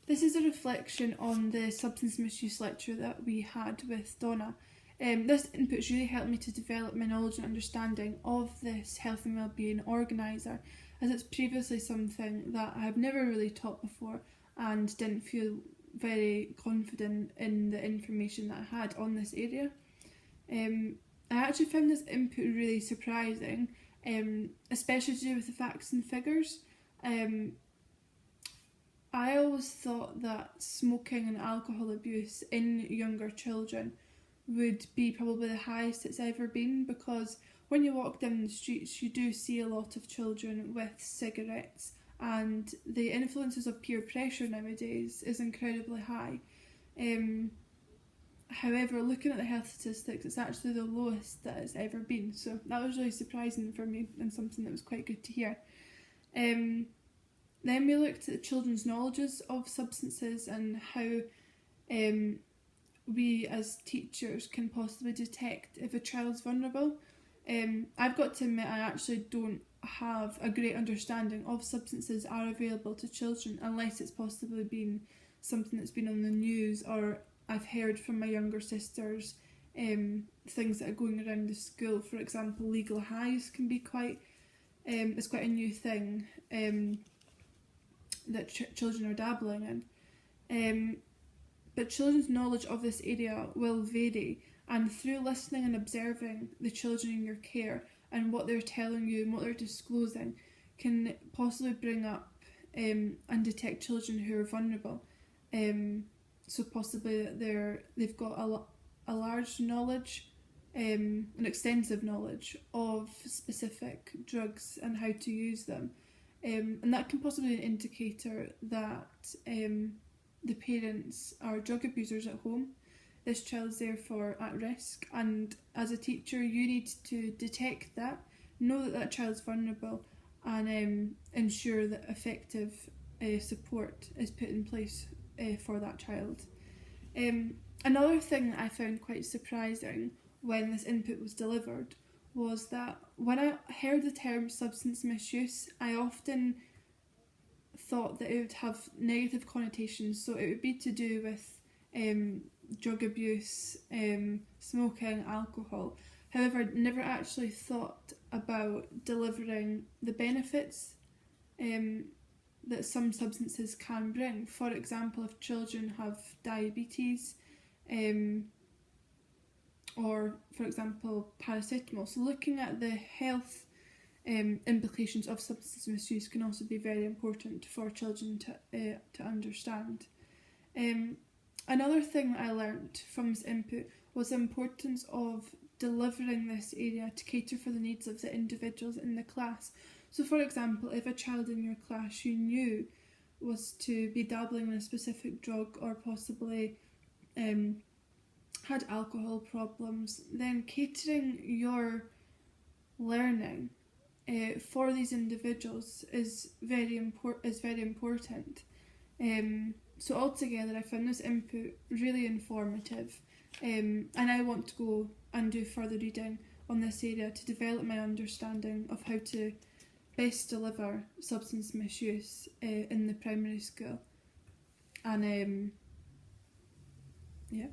This is a reflection on the substance misuse lecture that we had with Donna. This input's really helped me to develop my knowledge and understanding of this health and wellbeing organiser, as it's previously something that I have never really taught before and didn't feel very confident in the information that I had on this area. I actually found this input really surprising, especially to do with the facts and figures. I always thought that smoking and alcohol abuse in younger children would be probably the highest it's ever been, because when you walk down the streets you do see a lot of children with cigarettes, and the influences of peer pressure nowadays is incredibly high. However, looking at the health statistics, it's actually the lowest that it's ever been, so that was really surprising for me and something that was quite good to hear. Then we looked at children's knowledges of substances and how we as teachers can possibly detect if a child's vulnerable. I've got to admit, I actually don't have a great understanding of substances are available to children unless it's possibly been something that's been on the news, or I've heard from my younger sisters things that are going around the school. For example, legal highs can be it's quite a new thing that children are dabbling in. But children's knowledge of this area will vary, and through listening and observing the children in your care and what they're telling you and what they're disclosing can possibly bring up and detect children who are vulnerable. So possibly that they've got a large knowledge, an extensive knowledge of specific drugs and how to use them. And that can possibly be an indicator that the parents are drug abusers at home. This child's therefore at risk, and as a teacher you need to detect that, know that that child's vulnerable, and ensure that effective support is put in place for that child. Another thing that I found quite surprising when this input was delivered was that when I heard the term substance misuse, I often thought that it would have negative connotations, so it would be to do with drug abuse, smoking, alcohol. However, I never actually thought about delivering the benefits that some substances can bring. For example, if children have diabetes, or for example paracetamol. So looking at the health implications of substance misuse can also be very important for children to understand. Another thing that I learnt from this input was the importance of delivering this area to cater for the needs of the individuals in the class. So for example, if a child in your class you knew was to be dabbling in a specific drug, or possibly had alcohol problems, then catering your learning for these individuals is very important. So altogether I found this input really informative, and I want to go and do further reading on this area to develop my understanding of how to best deliver substance misuse in the primary school. And yeah.